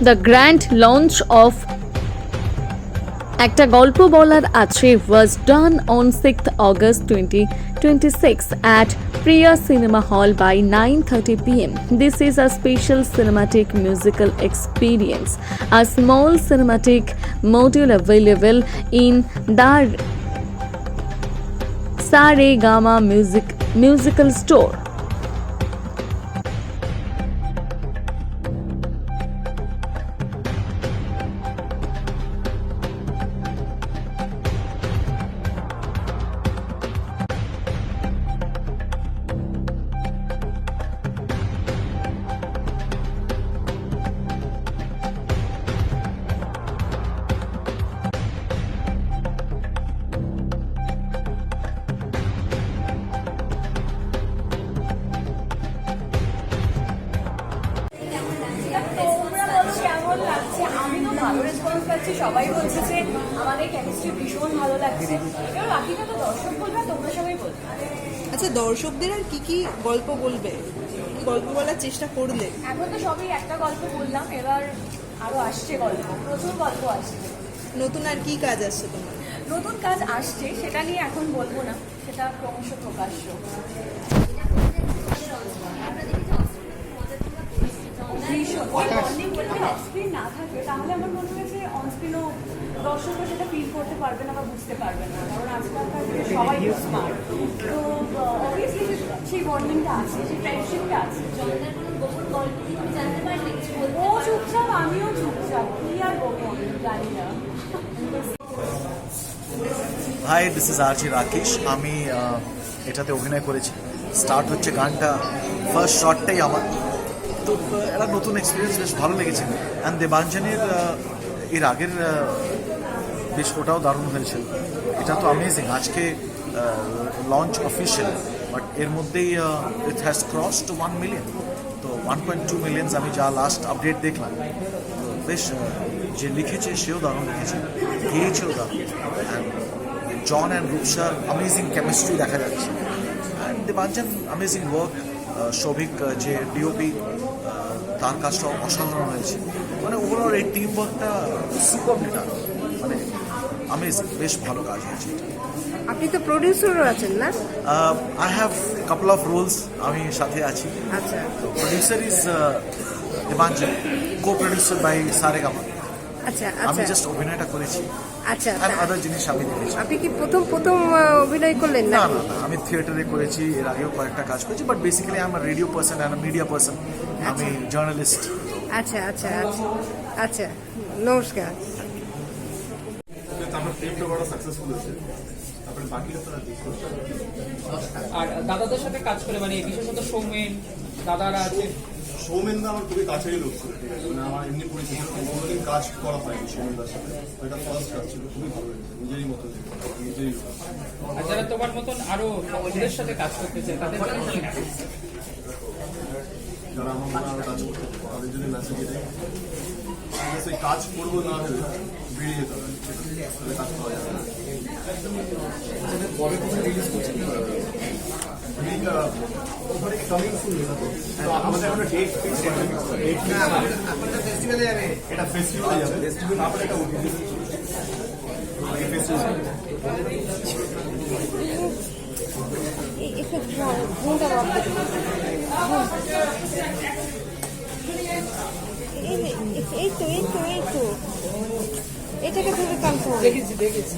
The grand launch of একটা গল্প বলার আছে was done on 6th August 2026 at Priya Cinema Hall by 9:30 p.m. This is a special cinematic musical experience, a small cinematic module available in the Saregama musical store. তোমরা বলো কেমন লাগছে? আমি তো ভালো রেসপন্স পাচ্ছি, সবাই বলছে যে আমাদের কেমিস্ট্রি ভীষণ ভালো লাগছে। এবার বাকিটা তো দর্শক বলবে, তোমরা সবাই বলবে। আচ্ছা, দর্শকদের আর কি কি গল্প বলবে, কি গল্প বলার চেষ্টা করলে? এখন তো সবই একটা গল্প বললাম, এবার আরো আসছে গল্প, প্রচুর গল্প আসছে। নতুন আর কি কাজ আসছে তোমার? নতুন কাজ আসছে, সেটা নিয়ে এখন বলবো না, সেটা ক্রমশ প্রকাশ্য। অনস্ক্রিন না থাকে তাহলে আমার মনে হয় যে অনস্ক্রিনও দর্শকরা সেটা ফিল করতে পারবে না বা বুঝতে পারবে না, কারণ আজকালকার দিনে সবাই স্মার্ট। তো অবভিয়াসলি সেই বন্ডিংটা আছে, সেই ফ্রেন্ডশিপটা আছে। ও চুপচাপ, আমিও চুপচাপ, কি আর গোপন জানি না। হাই, দিস ইজ আরজি রাকেশ। আমি এটাতে অভিনয় করেছি। স্টার্ট হচ্ছে গানটা, ফার্স্ট শটটাই আমার। তো একটা নতুন এক্সপিরিয়েন্স, বেশ ভালো লেগেছে। অ্যান্ড দেবাঞ্জনের এর আগের বেশ ওটাও দারুণ হয়েছিল। এটা তো অ্যামেজিং। আজকে লঞ্চ অফিসিয়াল, বাট এর মধ্যেই ইট হ্যাজ ক্রসড 1 মিলিয়ন। তো 1.2 মিলিয়ন আমি যা লাস্ট আপডেট দেখলাম। তো বেশ যে লিখেছে সেও দারুণ লিখেছে, গেয়েছেও দারুণ। জন অ্যান্ড রূপসার অ্যামেজিং কেমিস্ট্রি দেখা যাচ্ছে। And Debanjan amazing work. Souvik যে ডিওপি, তার কাজটাও অসাধারণ হয়েছে। মানে ওভারঅল এই টিম ওয়ার্কটা সুপার বেটার, মানে অ্যামেজিং, বেশ ভালো কাজ হয়েছে। আপনি তো প্রডিউসারও আছেন না? I have couple of roles, আমি সাথে আছি। আচ্ছা, producer is Debanjan, co producer by Saregama. আচ্ছা আমি আচ্ছা জাস্ট অভিনয়টা করেছি, আচ্ছা। আর আদার জিনিস আমি দেখেছি। আপনি কি প্রথম অভিনয় করলেন না? না না না, আমি থিয়েটারে করেছি, এর আগেও কয়েকটা কাজ করেছি, বাট বেসিক্যালি আমি radio person and media person. আমি জার্নালিস্ট। আচ্ছা আচ্ছা আচ্ছা আচ্ছা, নমস্কার। আমার ফিল্মটা বড় সাকসেসফুল হয়েছে, তারপরে বাকিটা তো আর দাদাদের সাথে কাজ করে, মানে বিশেষত সৌমেন দাদারা আছে। সৌমেনদা আমার খুবই কাছেরই লোক ছিল, ঠিক আছে, মানে আমার এমনি পরিচিত, কোনোদিন কাজ করা হয়নি সৌমেনদার সাথে। এটা ফার্স্ট কাজ ছিল, খুবই ভালো হয়েছে, নিজেরই মতো, নিজেরই লোক। আর যারা তোমার মতন আরো ওদের সাথে কাজ করতে চায় তাদের জন্য কি message? যারা আমার মনে আরো কাজ করতে তাদের জন্য মেসেজ এটাই, ঠিক আছে, কাজ করবো না ভেবে বেরিয়ে যেতে হবে, তাহলে কাজ করা যাবে না। আমাদের এখন ডেট ফিক্স এটা ফেস্টিভ্যালে যাবে, তারপরে এটা ওটিটি ফেস্টিভ্যাল। এই তো এটাকে ধরে টানতে হবে। দেখেছি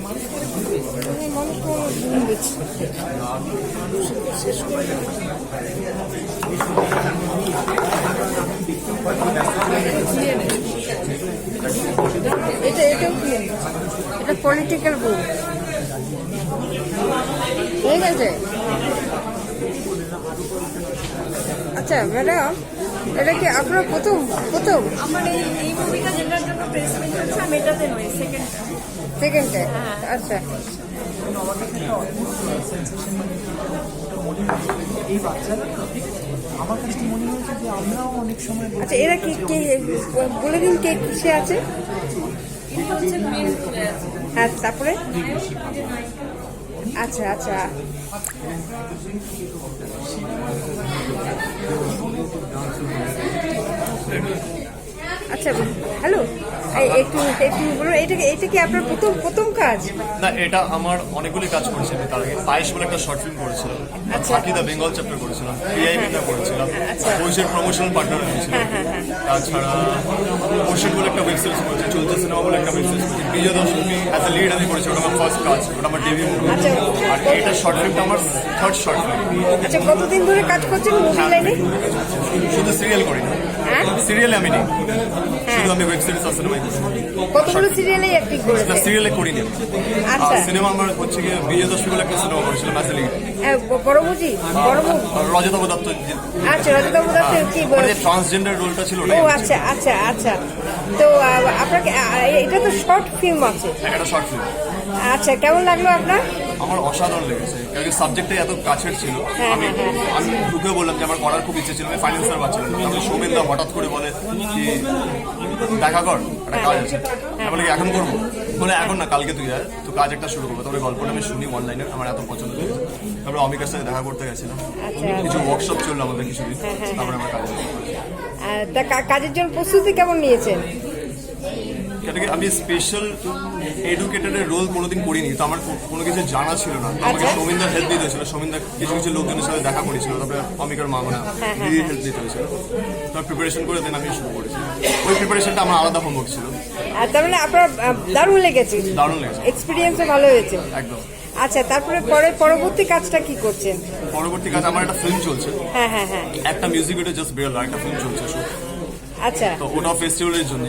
মানুষ ঘুম দিচ্ছে। এটাও কি? এটা পলিটিক্যাল বুক, ঠিক আছে। আচ্ছা ম্যাডাম, এটা কি আপনার প্রথম? আমার এই মুভিটা যেটার জন্য প্রেসমেন্ট হচ্ছে, আমি এটাতে নয়, সেকেন্ডে। আচ্ছা, এই বাচ্চারা আমার কাছে মনে হয়েছে যে আমরাও অনেক সময় আচ্ছা, এরা কি বলে দিন কে কিসে আছে? হ্যাঁ, তারপরে আচ্ছা আচ্ছা আচ্ছা হ্যালো, একটু একটু বলুন, এটা কি আপনার প্রথম কাজ? না, এটা আমার অনেকগুলি কাজ করেছি আমি তার আগে। পায়েস বলে একটা শর্ট ফিল্ম করেছিলাম, বাকি দ্য বেঙ্গল চ্যাপ্টার করেছিলাম, পিআইবিটা করেছিলাম, পৌষের প্রমোশনাল পার্টনার হয়েছিলাম। তাছাড়া পৌষের বলে একটা ওয়েব সিরিজ করেছি, চলছে সিনেমা বলে একটা ওয়েব সিরিজ করেছি, বিজয় দশমী অ্যাজ এ লিড আমি করেছি, ওটা আমার ফার্স্ট কাজ, ওটা আমার ডেবিউ মুভি। আর এটা শর্ট ফিল্মটা আমার থার্ড শর্ট ফিল্ম। আচ্ছা, কতদিন ধরে কাজ করছেন মুভি লাইনে? শুধু সিরিয়াল করি না, সিরিয়ালে আমি নেই, শুধু আমি ওয়েব সিরিজ আর সিনেমাই করি। কতগুলো সিরিয়ালে অ্যাক্টিং না, করেছেন? সিরিয়ালে করিনি। আচ্ছা। সিনেমা আমার হচ্ছে গিয়ে বিজয় দশমী বলে একটা সিনেমা করেছিলাম অ্যাজ এ লিড। বড়মুজি রজতাভ দত্ত। আচ্ছা, রজতাভ দত্তের কি ট্রান্সজেন্ডার রোলটা ছিল ও আচ্ছা আচ্ছা আচ্ছা। তো আপনাকে এটা তো শর্ট ফিল্ম আছে। একটা শর্ট ফিল্ম। আচ্ছা, কেমন লাগলো আপনার? আমার অসাধারণ লেগেছে, কারণ সাবজেক্টটা এত কাছের ছিল। আমি ঢুকে বললাম যে আমার করার খুব ইচ্ছে ছিল, আমি ফাইন্যান্সার পাচ্ছিলাম না। আমি সৌমেনদা হঠাৎ করে বলে কি দেখা কর, একটা কাজ আছে। আমি বলি এখন করবো, বলে এখন না, কালকে তুই আয়, তো কাজ একটা শুরু করবো। তারপরে গল্পটা আমি শুনি অনলাইনে, আমার এত পছন্দ লেগেছে। তারপরে অমিকার সাথে দেখা করতে গেছিলাম, কিছু ওয়ার্কশপ চললো আমাদের কিছুদিন, তারপরে আমার কাজ। তা কাজের জন্য প্রস্তুতি কেমন নিয়েছেন? আমি স্পেশাল এডুকেটরের রোল কোনোদিন করিনি, তো আমার কোনো কিছু জানা ছিল না। আমাকে সৌমিনদার হেল্প দিতে হয়েছিল, সৌমিনদা কিছু কিছু লোকজনের সাথে দেখা করেছিল, তারপরে অমিকার মা মানে দিদির হেল্প দিতে হয়েছিল। তার প্রিপারেশন করে দেন আমি শুরু করেছি। ওই প্রিপারেশনটা আমার আলাদা হোমওয়ার্ক ছিল। তার মানে আপনার দারুণ লেগেছে? দারুণ লেগেছে, এক্সপিরিয়েন্সও ভালো হয়েছে একদম। আচ্ছা, তারপরে পরবর্তী কাজটা কি করছেন? পরবর্তী কাজ আমার একটা ফিল্ম চলছে, হ্যাঁ হ্যাঁ হ্যাঁ, একটা মিউজিক ভিডিও জাস্ট বেরোলো, একটা ফিল্ম চলছে, আচ্ছা। তো ওটা ফেস্টিভ্যালের জন্য।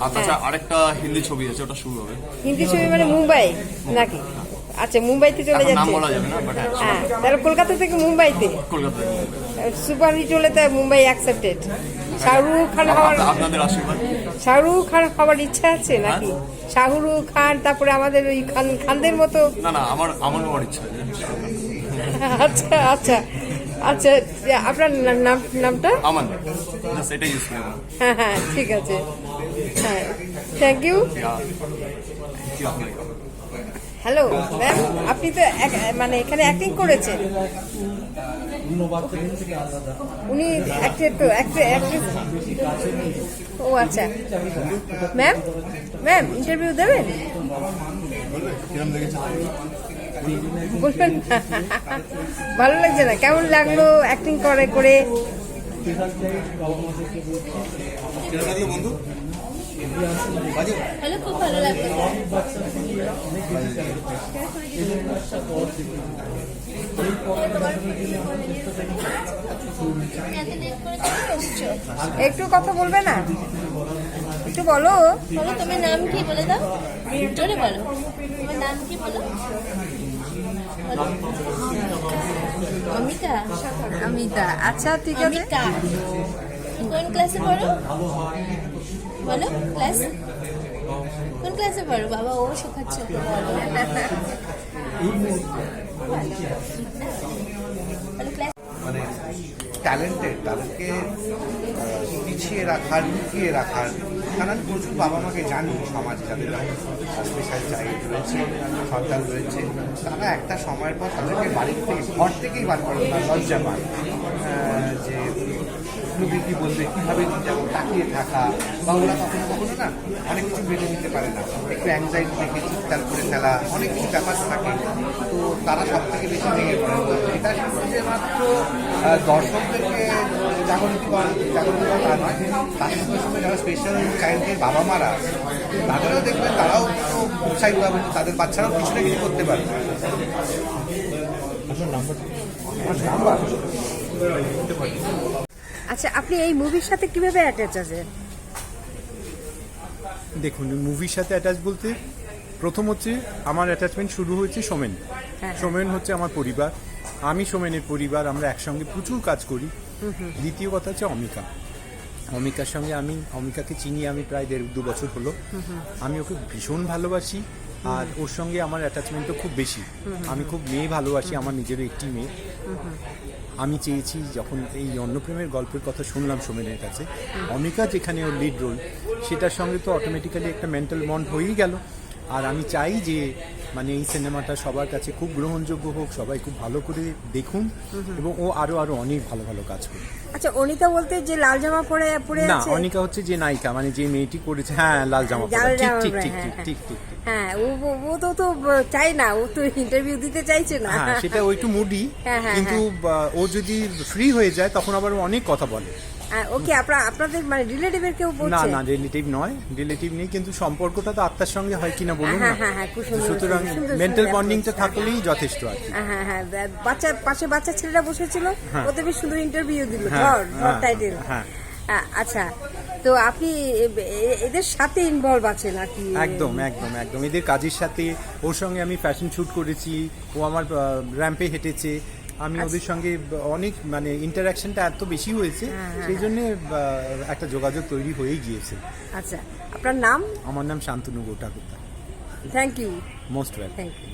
আর তাছাড়া আরেকটা হিন্দি ছবি আছে, ওটা শুরু হবে। হিন্দি ছবি মানে মুম্বাই নাকি? আচ্ছা, মুম্বাইতে চলে নাম যাচ্ছে। বলা যাবে না, বাট হ্যাঁ, তাহলে কলকাতা থেকে মুম্বাইতে কলকাতায়। সুপার হিট হলে তো মুম্বাই অ্যাকসেপ্টেড। শাহরুখ খান হওয়ার, আপনাদের আশীর্বাদ। শাহরুখ খান হওয়ার ইচ্ছা আছে নাকি? শাহরুখ খান, তারপরে আমাদের ওই খানদের মতো? না না, আমার হওয়ার ইচ্ছা আছে। আচ্ছা আচ্ছা আচ্ছা, আপনার নামটা? আমান, সেটাই ইউজ করি। হ্যাঁ হ্যাঁ, ঠিক আছে, হ্যাঁ, থ্যাংক ইউ। হ্যালো ম্যাম, আপনি তো মানে এখানে অ্যাক্টিং করেছেন? উনি অ্যাক্ট্রেস। ও আচ্ছা। ম্যাম ইন্টারভিউ দেবেন? বলবেন? ভালো লাগছে না? কেমন লাগলো অ্যাক্টিং করে? হ্যালো, খুব ভালো লাগলো। একটু কথা বলবে না? একটু বলো। বলো, তোমার নাম কি বলে দাও, জোরে বলো, তোমার নাম কি বলো। অমিতা। অমিতা, আচ্ছা ঠিক আছে। অমিতা, কোন ক্লাসে পড়ো বলো? ক্লাস কোন ক্লাসে পড়ো? বাবা ও শেখাচ্ছে। মানে ট্যালেন্টেড তাদেরকে পিছিয়ে রাখার, লুকিয়ে রাখার নানান প্রচুর বাবা মাকে জানি সমাজে, যাদের স্পেশাল চাইল্ড রয়েছে, সন্তান রয়েছে, তারা একটা সময়ের পর তাদেরকে বাড়ির থেকে, ঘর থেকেই বার করেন না, লজ্জা পান যে লোকে কী বলবে, কীভাবে যেমন তাকিয়ে থাকা, বা ওরা কখনো কখনো না অনেক কিছু মেনে নিতে পারে না, একটু অ্যাংজাইটি দেখে চিৎকার করে ফেলা, অনেক কিছু ব্যাপার থাকে। তো তারা সব থেকে বেশি ভেঙে পড়ে। এটা শুধুমাত্র দর্শকদেরকে জাগরিত করা তা নয়, তার সঙ্গে সঙ্গে যারা স্পেশাল চাইল্ডের বাবা মারা তাদেরও দেখবেন, তারাও উৎসাহিত হবে, তাদের বাচ্চারাও কিছু না কিছু করতে পারবে। আচ্ছা, আপনি এই মুভির সাথে কিভাবে অ্যাটাচ আছেন? দেখুন, মুভির সাথে অ্যাটাচ বলতে প্রথম হচ্ছে আমার অ্যাটাচমেন্ট শুরু হয়েছে সোমেন। সোমেন হচ্ছে আমার পরিবার, আমি সোমেনের পরিবার, আমরা একসঙ্গে প্রচুর কাজ করি। দ্বিতীয় কথা হচ্ছে অমিকার সঙ্গে অমিকাকে চিনি আমি প্রায় 1.5-2 বছর হলো। আমি ওকে ভীষণ ভালোবাসি, আর ওর সঙ্গে আমার অ্যাটাচমেন্টও খুব বেশি। আমি খুব মেয়ে ভালোবাসি, আমার নিজেরও একটি মেয়ে। আমি চেয়েছি, যখন এই অন্নপ্রেমের গল্পের কথা শুনলাম সোমেনের কাছে, অমিকা যেখানে ওর লিড রোল, সেটার সঙ্গে তো অটোমেটিক্যালি একটা মেন্টাল বন্ড হয়েই গেল। আর আমি চাই যে মানে এই সিনেমাটা সবার কাছে খুব গ্রহণযোগ্য হোক, সবাই খুব ভালো করে দেখুন, এবং ও আরও অনেক ভালো ভালো কাজ করুন। আচ্ছা, অনিতা বলতে যে লাল জামা পরে পরে না, আছে? অনিকা হচ্ছে যে নায়িকা, মানে যে মেয়েটি করেছে, হ্যাঁ লাল জামা পরা। লাল ঠিক জামা ঠিক পরা, ঠিক হ্যাঁ, ঠিক হ্যাঁ। ঠিক ঠিক। হ্যাঁ, ও তো চাই না, ও তো ইন্টারভিউ দিতে চাইছে না। হ্যাঁ, সেটা ও একটু মুডি, হ্যাঁ, হ্যাঁ, কিন্তু ও যদি ফ্রি হয়ে যায় তখন আবার ও অনেক কথা বলে। ওকে, আপনাদের মানে রিলেটিভের কেউ না বলছে? না, রিলেটিভ নয়, রিলেটিভ নেই, কিন্তু সম্পর্কটা তো আত্মার সঙ্গে হয় কিনা বলুন না। হ্যাঁ, হ্যাঁ, হ্যাঁ, খুব সুন্দর, সুতরাং সুন্দর, মেন্টাল সুন্দর বন্ডিংটা approach। থাকলেই যথেষ্ট আর কি। হ্যাঁ, হ্যাঁ, পাশে বাচ্চা ছেলেরা বসেছিল, হ্যাঁ। ওতে বেশ সুন্দর ইন্টারভিউ দিল, হ্যাঁ, ধর হ্যাঁ, টাইটেল। হ্যাঁ। আচ্ছা, তো আপনি এদের সাথে ইনভলভ আছেন আর কি? একদম একদম একদম, এদের কাজের সাথে ওর সঙ্গে আমি ফ্যাশন শুট করেছি, ও আমার র্যাম্পে হেঁটেছে, আমি ওদের সঙ্গে অনেক মানে ইন্টারাকশনটা এত বেশি হয়েছে, সেই জন্য একটা যোগাযোগ তৈরি হয়েই গিয়েছে। আচ্ছা, আপনার নাম? আমার নাম শান্তনু গোটাকুতা। Thank you. Most welcome. Thank you.